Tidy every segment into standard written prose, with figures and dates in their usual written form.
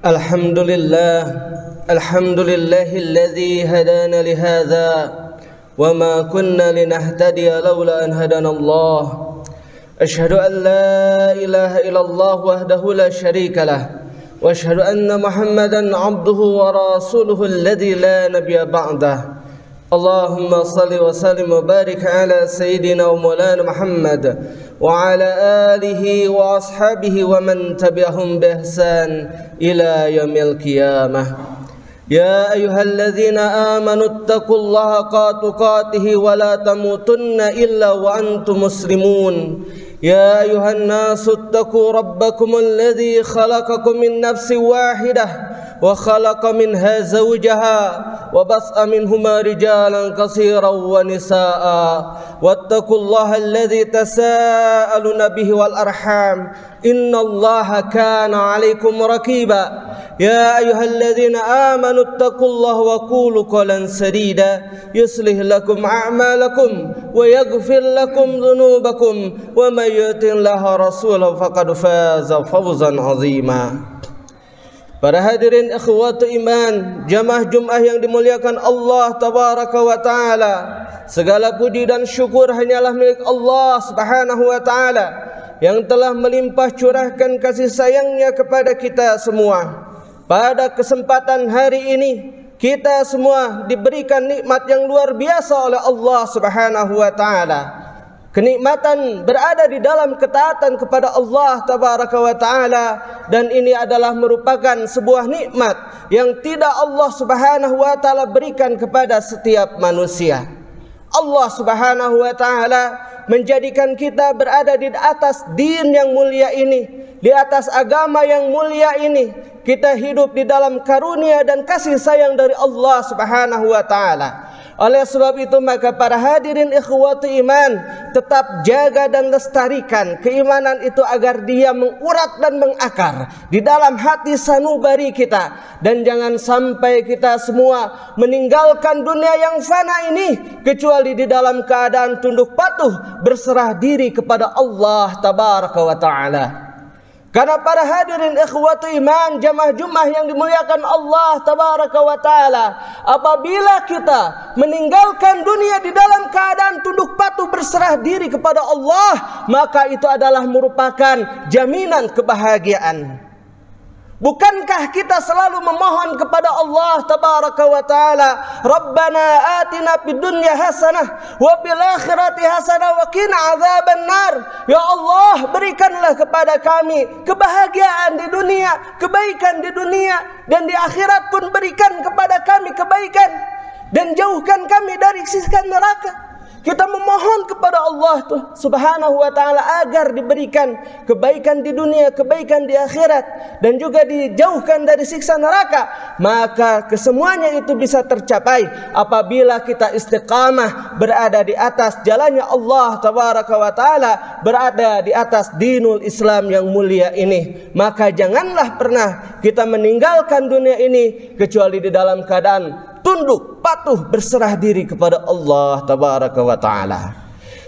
Alhamdulillahi alladhi hadana lihadza wa ma kunna linahtadiya laula an hadana Allah. Ashhadu an la ilaha illallah wahdahu la syarika lah wa ashhadu anna Muhammadan abduhu wa rasuluhu alladhi la nabiyya ba'dah. Allahumma salli wa sallim wa barik ala sayyidina wa maulana Muhammad wa ala alihi wa ashabihi wa man tabi'ahum bi ihsan ila yaumil qiyamah. Ya ayyuhalladzina amanu taqullaha haqqa tuqatih wa la tamutunna illa wa antum muslimun. Ya ayyuhan nasu taqu rabbakum alladzi khalaqakum min nafsin wahidah wa khalaqa minha zawjaha wa bas'a minhuma rijalan katsiran wa nisaa'a wattaqullaha alladzi tasaaluna bihi wal arham innallaha kana 'alaikum raqiba. Ya ayyuhalladzina amanu taqullaha wa qulu qawlan sadida yuslih lakum a'malakum wa yaghfir lakum dhunubakum wa may yuti'illaha rasulahu faqad faza fawzan 'azima. Para hadirin ikhwatu iman, jamaah Jumat yang dimuliakan Allah tabaraka wa taala, segala puji dan syukur hanyalah milik Allah Subhanahu wa taala yang telah melimpah curahkan kasih sayangnya kepada kita semua. Pada kesempatan hari ini kita semua diberikan nikmat yang luar biasa oleh Allah Subhanahu wa taala. Kenikmatan berada di dalam ketaatan kepada Allah tabaraka wa taala, dan ini adalah merupakan sebuah nikmat yang tidak Allah Subhanahu wa taala berikan kepada setiap manusia. Allah Subhanahu wa taala menjadikan kita berada di atas din yang mulia ini, di atas agama yang mulia ini. Kita hidup di dalam karunia dan kasih sayang dari Allah Subhanahu wa taala. Oleh sebab itu maka para hadirin ikhwati iman, tetap jaga dan lestarikan keimanan itu agar dia mengurat dan mengakar di dalam hati sanubari kita. Dan jangan sampai kita semua meninggalkan dunia yang fana ini kecuali di dalam keadaan tunduk patuh berserah diri kepada Allah tabaraka wa ta'ala. Karena para hadirin ikhwatu iman, jamaah Jumat yang dimuliakan Allah tabaraka wa taala, apabila kita meninggalkan dunia di dalam keadaan tunduk patuh berserah diri kepada Allah, maka itu adalah merupakan jaminan kebahagiaan. Bukankah kita selalu memohon kepada Allah tabaraka wa taala, Rabbana atina fid dunya hasanah wa fil akhirati hasanah wa qina adzabannar. Ya Allah, berikanlah kepada kami kebahagiaan di dunia, kebaikan di dunia, dan di akhirat pun berikan kepada kami kebaikan, dan jauhkan kami dari siksa neraka. Kita memohon kepada Allah Subhanahu wa taala agar diberikan kebaikan di dunia, kebaikan di akhirat, dan juga dijauhkan dari siksa neraka. Maka kesemuanya itu bisa tercapai apabila kita istiqamah berada di atas jalannya Allah tabaraka wa taala, berada di atas dinul Islam yang mulia ini. Maka janganlah pernah kita meninggalkan dunia ini kecuali di dalam keadaan tunduk patuh berserah diri kepada Allah tabaraka wa taala.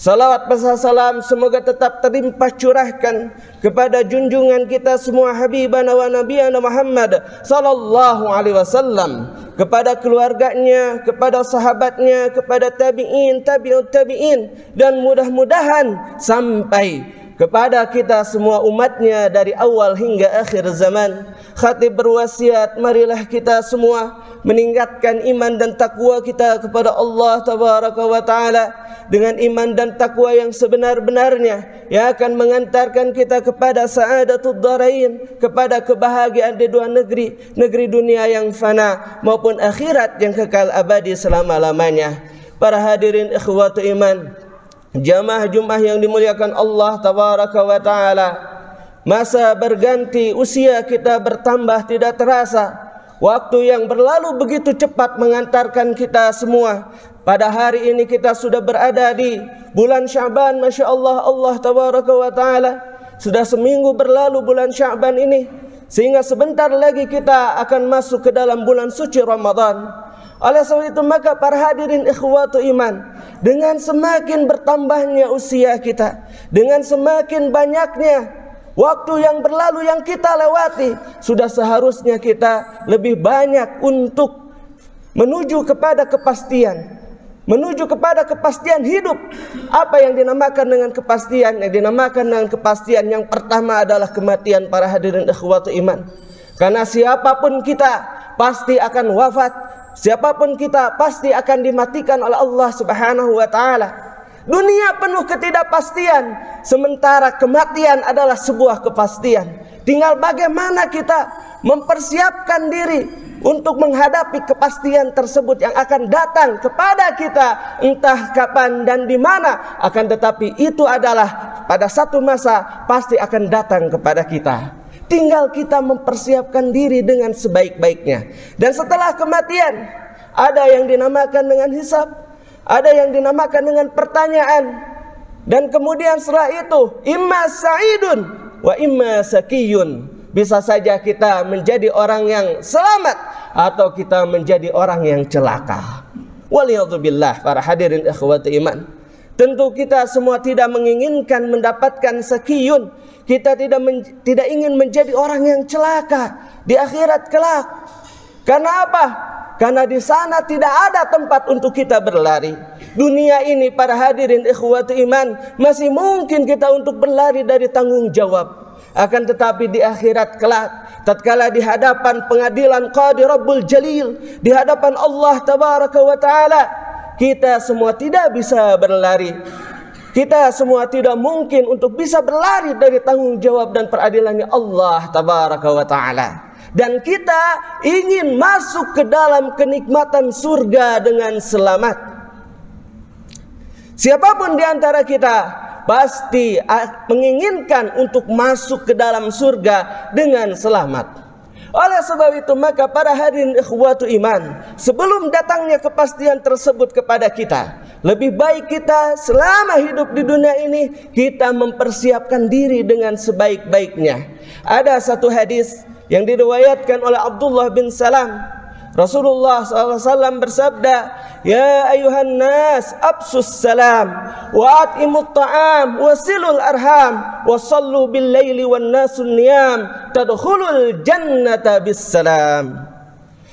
Salawat dan salam semoga tetap terlimpah curahkan kepada junjungan kita semua habibana wa nabiyana Muhammad sallallahu alaihi wasallam, kepada keluarganya, kepada sahabatnya, kepada tabi'in, tabi'ut tabi'in, dan mudah-mudahan sampai kepada kita semua umatnya dari awal hingga akhir zaman. Khatib berwasiat, marilah kita semua meningkatkan iman dan takwa kita kepada Allah tabaraka wa taala dengan iman dan takwa yang sebenar-benarnya, yang akan mengantarkan kita kepada sa'adatud dharain, kepada kebahagiaan di dua negeri, negeri dunia yang fana maupun akhirat yang kekal abadi selama-lamanya. Para hadirin ikhwatu iman, jamaah Jumat yang dimuliakan Allah tabaraka wa taala, masa berganti, usia kita bertambah tidak terasa. Waktu yang berlalu begitu cepat mengantarkan kita semua. Pada hari ini kita sudah berada di bulan Sya'ban, Masya Allah, Allah tabaraka wa ta'ala. Sudah seminggu berlalu bulan Sya'ban ini, sehingga sebentar lagi kita akan masuk ke dalam bulan suci Ramadan. Oleh sebab itu maka para hadirin ikhwatu iman, dengan semakin bertambahnya usia kita, dengan semakin banyaknya waktu yang berlalu yang kita lewati, sudah seharusnya kita lebih banyak untuk menuju kepada kepastian. Menuju kepada kepastian hidup. Apa yang dinamakan dengan kepastian? Yang dinamakan dengan kepastian yang pertama adalah kematian, para hadirin ikhwatu iman. Karena siapapun kita pasti akan wafat. Siapapun kita pasti akan dimatikan oleh Allah Subhanahu wa ta'ala. Dunia penuh ketidakpastian, sementara kematian adalah sebuah kepastian. Tinggal bagaimana kita mempersiapkan diri untuk menghadapi kepastian tersebut yang akan datang kepada kita entah kapan dan di mana, akan tetapi itu adalah pada satu masa pasti akan datang kepada kita. Tinggal kita mempersiapkan diri dengan sebaik-baiknya. Dan setelah kematian ada yang dinamakan dengan hisab, ada yang dinamakan dengan pertanyaan, dan kemudian setelah itu imma sa'idun wa imma sakiyun. Bisa saja kita menjadi orang yang selamat atau kita menjadi orang yang celaka. Waliyadzubillah, para hadirin ikhwati iman. Tentu kita semua tidak menginginkan mendapatkan sakiyun. Kita tidak ingin menjadi orang yang celaka di akhirat kelak. Karena apa? Karena di sana tidak ada tempat untuk kita berlari. Dunia ini, para hadirin ikhwati iman, masih mungkin kita untuk berlari dari tanggung jawab. Akan tetapi di akhirat kelak, tatkala di hadapan pengadilan Qadi Rabbul Jalil, di hadapan Allah Tabaraka wa Ta'ala, kita semua tidak bisa berlari. Kita semua tidak mungkin untuk bisa berlari dari tanggung jawab dan peradilannya Allah Tabaraka wa Ta'ala. Dan kita ingin masuk ke dalam kenikmatan surga dengan selamat. Siapapun di antara kita pasti menginginkan untuk masuk ke dalam surga dengan selamat. Oleh sebab itu maka para hadirin ikhwatu iman, sebelum datangnya kepastian tersebut kepada kita, lebih baik kita selama hidup di dunia ini kita mempersiapkan diri dengan sebaik-baiknya. Ada satu hadis yang diriwayatkan oleh Abdullah bin Salam. Rasulullah SAW bersabda, "Ya ayuhan nas, absus salam, wa at'imut ta'am, wa silul arham, wa sallu bil laili wan nasun niyam, tadkhulul jannata bis salam."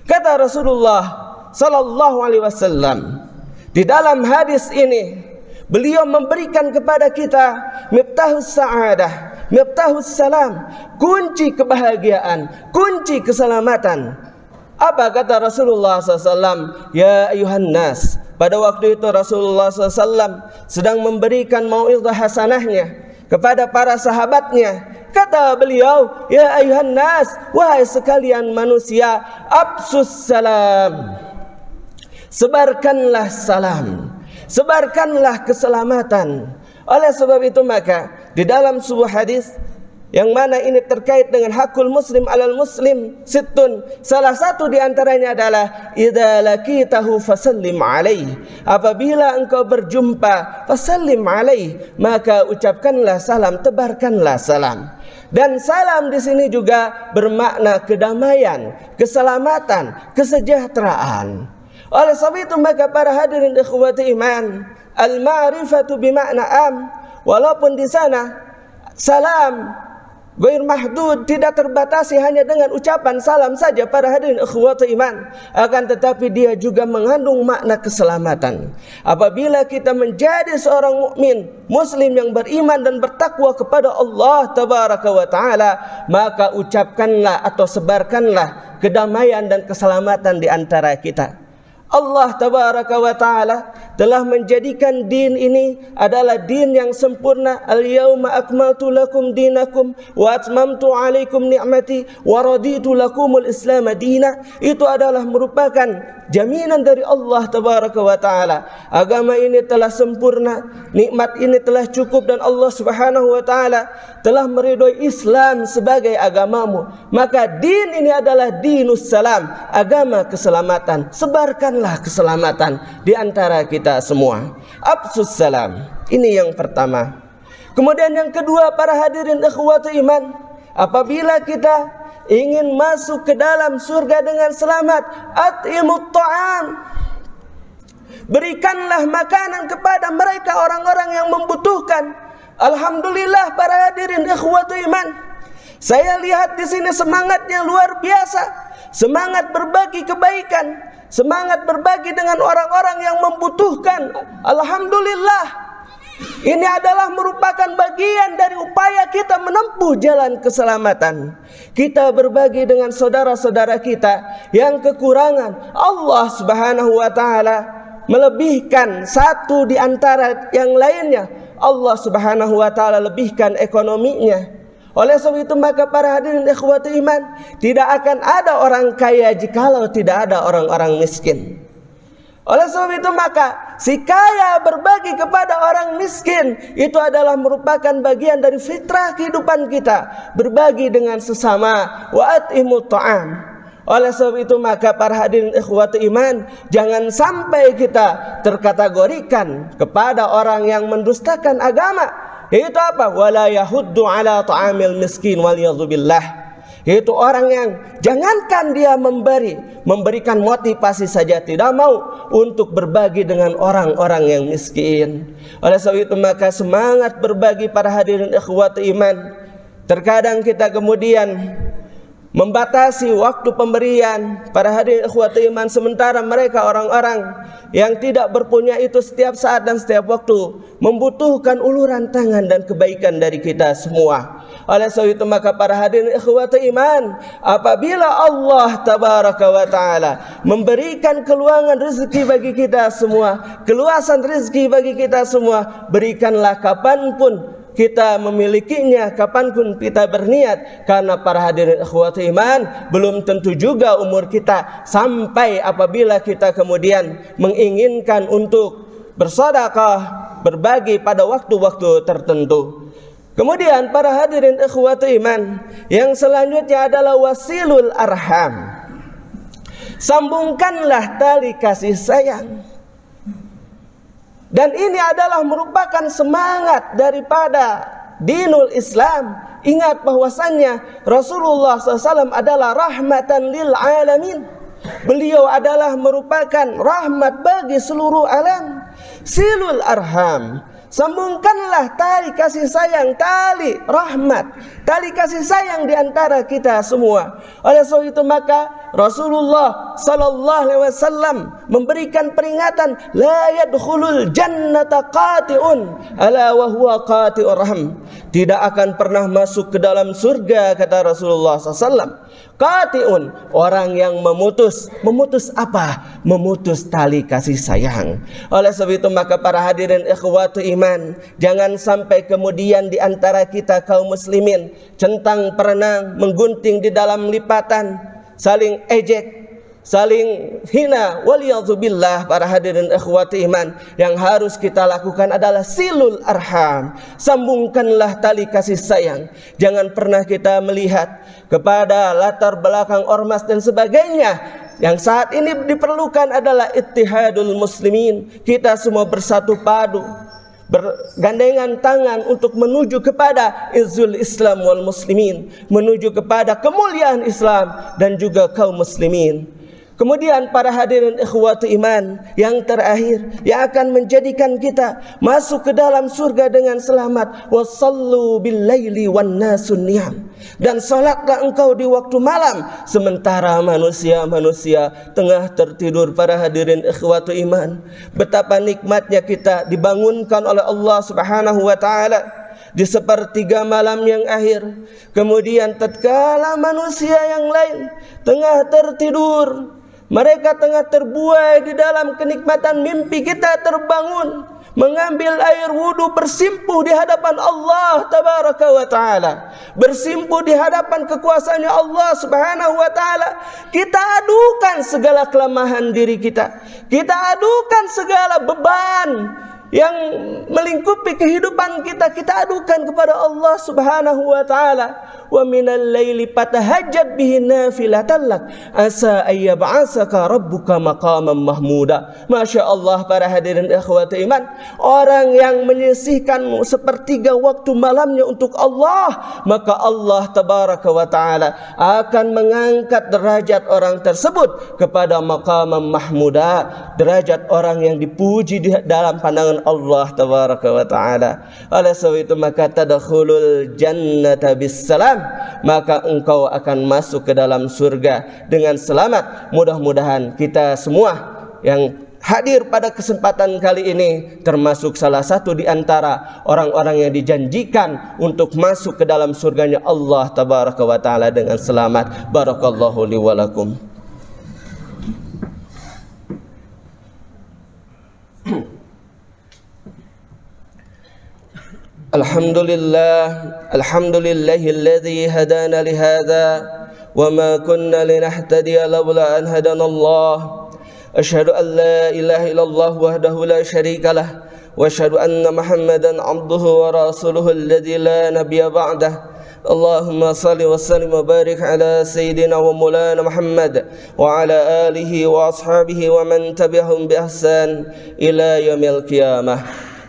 Kata Rasulullah SAW, di dalam hadis ini beliau memberikan kepada kita miftahus sa'adah, miftahus salam, kunci kebahagiaan, kunci keselamatan. Apa kata Rasulullah SAW? Ya ayuhan nas. Pada waktu itu Rasulullah SAW sedang memberikan mau'izah hasanahnya kepada para sahabatnya. Kata beliau, ya ayuhan nas, wahai sekalian manusia, absus salam, sebarkanlah salam, sebarkanlah keselamatan. Oleh sebab itu maka di dalam sebuah hadis yang mana ini terkait dengan hakul muslim alal muslim sittun, salah satu di antaranya adalah idza laqitahu fasallim alaihi, apabila engkau berjumpa fasallim alaihi, maka ucapkanlah salam, tebarkanlah salam. Dan salam di sini juga bermakna kedamaian, keselamatan, kesejahteraan. Oleh sebab itu maka para hadirin ikhwati iman, al-ma'rifatu bimakna am, walaupun di sana salam ghair mahdud, tidak terbatasi hanya dengan ucapan salam saja para hadirin ikhwati iman, akan tetapi dia juga mengandung makna keselamatan. Apabila kita menjadi seorang mukmin muslim yang beriman dan bertakwa kepada Allah Tabaraka wa Ta'ala, maka ucapkanlah atau sebarkanlah kedamaian dan keselamatan di antara kita. Allah Tabaraka wa Ta'ala telah menjadikan din ini adalah din yang sempurna. Al-yawma akmaltu lakum dinakum wa atmamtu alaikum ni'mati wa raditu lakumul islam dina. Itu adalah merupakan jaminan dari Allah Tabaraka wa Ta'ala. Agama ini telah sempurna, nikmat ini telah cukup, dan Allah Subhanahu wa Ta'ala telah meridhoi Islam sebagai agamamu. Maka din ini adalah dinus salam, agama keselamatan. Sebarkanlah keselamatan di antara kita semua. Absus salam. Ini yang pertama. Kemudian yang kedua para hadirin ikhwati iman, apabila kita ingin masuk ke dalam surga dengan selamat, at'imut ta'am, berikanlah makanan kepada mereka orang-orang yang membutuhkan. Alhamdulillah para hadirin ikhwatu iman, saya lihat di sini semangatnya luar biasa, semangat berbagi kebaikan, semangat berbagi dengan orang-orang yang membutuhkan. Alhamdulillah. Ini adalah merupakan bagian dari upaya kita menempuh jalan keselamatan. Kita berbagi dengan saudara-saudara kita yang kekurangan. Allah Subhanahu wa taala melebihkan satu di antara yang lainnya. Allah Subhanahu wa taala lebihkan ekonominya. Oleh sebab itu maka para hadirin ikhwati iman, tidak akan ada orang kaya jikalau tidak ada orang-orang miskin. Oleh sebab itu maka si kaya berbagi kepada orang miskin itu adalah merupakan bagian dari fitrah kehidupan kita, berbagi dengan sesama. Wa at'imut ta'am. Oleh sebab itu maka para hadirin ikhwati iman, jangan sampai kita terkategorikan kepada orang yang mendustakan agama. Itu apa? Wala yahuddu ala ta'amil miskin waliyadzubillah. Itu orang yang jangankan dia memberikan motivasi saja tidak mau untuk berbagi dengan orang-orang yang miskin. Oleh sebab itu maka semangat berbagi para hadirin ikhwati iman. Terkadang kita kemudian membatasi waktu pemberian para hadirin ikhwati iman, sementara mereka orang-orang yang tidak berpunya itu setiap saat dan setiap waktu membutuhkan uluran tangan dan kebaikan dari kita semua. Oleh sebab itu maka para hadirin ikhwati iman, apabila Allah tabaraka wa taala memberikan keluangan rezeki bagi kita semua, keluasan rezeki bagi kita semua, berikanlah kapanpun kita memilikinya, kapanpun kita berniat. Karena para hadirin ikhwati iman, belum tentu juga umur kita sampai apabila kita kemudian menginginkan untuk bersedekah, berbagi pada waktu-waktu tertentu. Kemudian para hadirin ikhwati iman, yang selanjutnya adalah wasilul arham. Sambungkanlah tali kasih sayang. Dan ini adalah merupakan semangat daripada dinul Islam. Ingat bahwasannya Rasulullah SAW adalah rahmatan lil alamin. Beliau adalah merupakan rahmat bagi seluruh alam. Silul arham, sambungkanlah tali kasih sayang, tali rahmat, tali kasih sayang di antara kita semua. Oleh sebab itu maka Rasulullah sallallahu alaihi wasallam memberikan peringatan, la yadkhulul jannata qati'un ala wa huwa qati'ur rahim. Tidak akan pernah masuk ke dalam surga, kata Rasulullah sallallahu alaihi wasallam, qati'un, orang yang memutus apa? Memutus tali kasih sayang. Oleh sebab itu maka para hadirin ikhwatu iman, jangan sampai kemudian di antara kita kaum muslimin centang perenang, menggunting di dalam lipatan, saling ejek, saling hina, waliyadzubillah. Para hadirin ikhwati iman, yang harus kita lakukan adalah silul arham. Sambungkanlah tali kasih sayang. Jangan pernah kita melihat kepada latar belakang ormas dan sebagainya. Yang saat ini diperlukan adalah ittihadul muslimin. Kita semua bersatu padu, bergandengan tangan untuk menuju kepada izzul Islam wal muslimin, menuju kepada kemuliaan Islam dan juga kaum muslimin. Kemudian para hadirin ikhwati iman, yang terakhir yang akan menjadikan kita masuk ke dalam surga dengan selamat, wasallu bil laili wan nasun niyam, dan salatlah engkau di waktu malam sementara manusia tengah tertidur. Para hadirin ikhwati iman, betapa nikmatnya kita dibangunkan oleh Allah Subhanahu wa taala di sepertiga malam yang akhir. Kemudian tatkala manusia yang lain tengah tertidur, mereka tengah terbuai di dalam kenikmatan mimpi, kita terbangun, mengambil air wudu, bersimpuh di hadapan Allah tabaraka wa taala, bersimpuh di hadapan kekuasaannya Allah Subhanahu wa taala. Kita adukan segala kelemahan diri kita, kita adukan segala beban yang melingkupi kehidupan kita, kita adukan kepada Allah Subhanahu wa taala. Wa minal laili fatahajjat bihi nafilatan lak asa ayyab'asaka rabbuka maqaman mahmuda. Masya Allah para hadirin ikhwati iman, orang yang menyisihkan sepertiga waktu malamnya untuk Allah, maka Allah tabaraka wa taala akan mengangkat derajat orang tersebut kepada maqaman mahmuda, derajat orang yang dipuji di dalam pandangan dengan Allah tabaraka wa taala. Oleh sebab itu maka tadkhulul jannata bisalam, maka engkau akan masuk ke dalam surga dengan selamat. Mudah-mudahan kita semua yang hadir pada kesempatan kali ini termasuk salah satu di antara orang-orang yang dijanjikan untuk masuk ke dalam surganya Allah tabaraka wa taala dengan selamat. Barakallahu li wa lakum. Alhamdulillahilladzi hadana li hadza wa ma kunna linahtadiya laula an hadana Allah. Asyhadu an la ilaha illallah wahdahu la syarika lah wa asyhadu anna Muhammadan abduhu wa rasuluhu alladzi la nabiyya ba'dah. Allahumma salli wa sallim wa barik ala sayyidina wa maulana Muhammad wa ala alihi wa ashabihi wa man tabi'ahum bi ihsan ila yaumil qiyamah.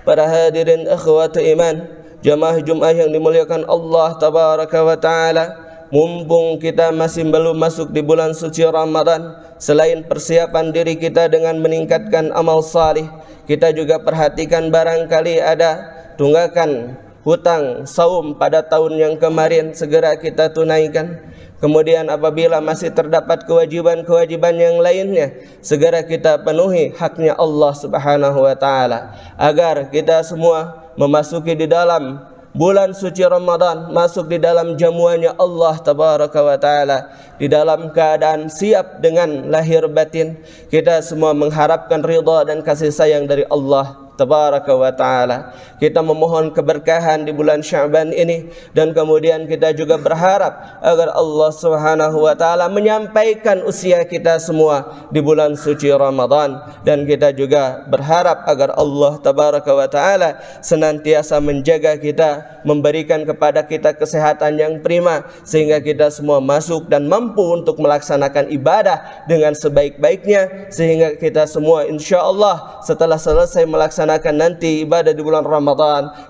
Para hadirin akhwat iman, jamaah Jumat yang dimuliakan Allah tabaraka wa taala, mumpung kita masih belum masuk di bulan suci Ramadan, selain persiapan diri kita dengan meningkatkan amal salih, kita juga perhatikan barangkali ada tunggakan hutang saum pada tahun yang kemarin, segera kita tunaikan. Kemudian apabila masih terdapat kewajiban-kewajiban yang lainnya, segera kita penuhi haknya Allah subhanahu wa ta'ala, agar kita semua memasuki di dalam bulan suci Ramadan, masuk di dalam jamuannya Allah tabaraka wa ta'ala di dalam keadaan siap dengan lahir batin. Kita semua mengharapkan ridha dan kasih sayang dari Allah tabaraka wa ta'ala. Kita memohon keberkahan di bulan Sya'ban ini, dan kemudian kita juga berharap agar Allah subhanahu wa ta'ala menyampaikan usia kita semua di bulan suci Ramadan. Dan kita juga berharap agar Allah tabaraka wa ta'ala senantiasa menjaga kita, memberikan kepada kita kesehatan yang prima, sehingga kita semua masuk dan mampu untuk melaksanakan ibadah dengan sebaik-baiknya, sehingga kita semua insyaAllah setelah selesai melaksanakan nanti ibadah di bulan Ramadan,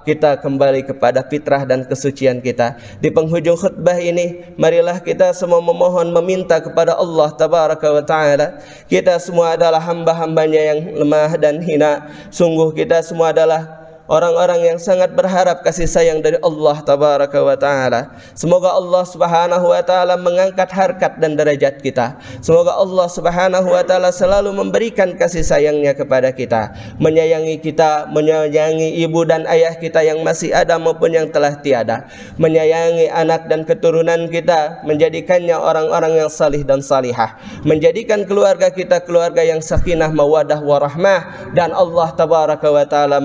kita kembali kepada fitrah dan kesucian kita. Di penghujung khutbah ini, marilah kita semua memohon, meminta kepada Allah tabaraka wa ta'ala. Kita semua adalah hamba-hambanya yang lemah dan hina. Sungguh kita semua adalah orang-orang yang sangat berharap kasih sayang dari Allah tabaraka wa ta'ala. Semoga Allah subhanahu wa ta'ala mengangkat harkat dan derajat kita. Semoga Allah subhanahu wa ta'ala selalu memberikan kasih sayangnya kepada kita, menyayangi kita, menyayangi ibu dan ayah kita yang masih ada maupun yang telah tiada, menyayangi anak dan keturunan kita, menjadikannya orang-orang yang salih dan salihah, menjadikan keluarga kita keluarga yang sakinah, mawadah, warahmah, dan Allah tabaraka wa ta'ala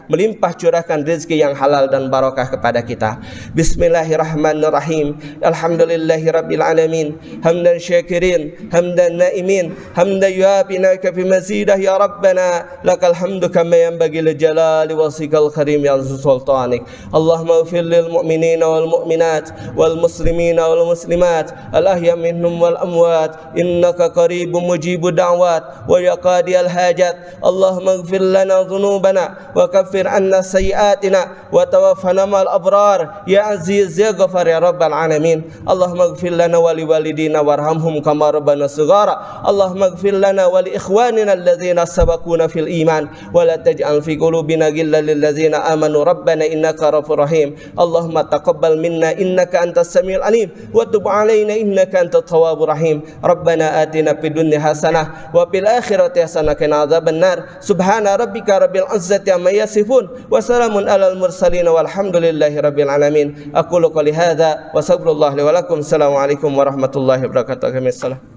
melimpah curahkan rezeki yang halal dan barakah kepada kita. Bismillahirrahmanirrahim. Alhamdulillahi rabbil alamin, hamdan syakirin, hamdan naimin, hamdan yuafina fi mazidah ya rabbana, lakal hamdu kama yanbaghi li jalali wasikal karim ya sultanik. Allahumma ighfir lil mu'minina wal mu'minat wal muslimina wal muslimat al ahya minhum wal amwat, innaka qaribun mujibud da'wat wa yaqadiyal hajat. Allahumma ighfir lana dhunubana wa kaffir anna sayyiatina wa tawaffana ma'al abrar ya aziz ya ghafar ya rabbal alamin. Allahumma ighfir lana wa li walidina warhamhum kama rabbana shighara. Allahumma ighfir lana wa li ikhwanina alladhina sabaquna fil iman wa la taj'al fi qulubina ghillan lil ladzina amanu rabbana innaka ghafurur rahim. Allahumma taqabbal minna innaka antas samiul alim wa tub alaina innaka antat tawwabur rahim. Rabbana atina fid dunya hasanah wa fil akhirati hasanah wa qina adzaban nar. Subhana rabbika rabbil izzati amma yasifun wa salamun alal mursalin walhamdulillahi rabbil alamin. Aqulu qouli hadza wa astaghfirullah li wa lakum. Assalamualaikum warahmatullahi wabarakatuh.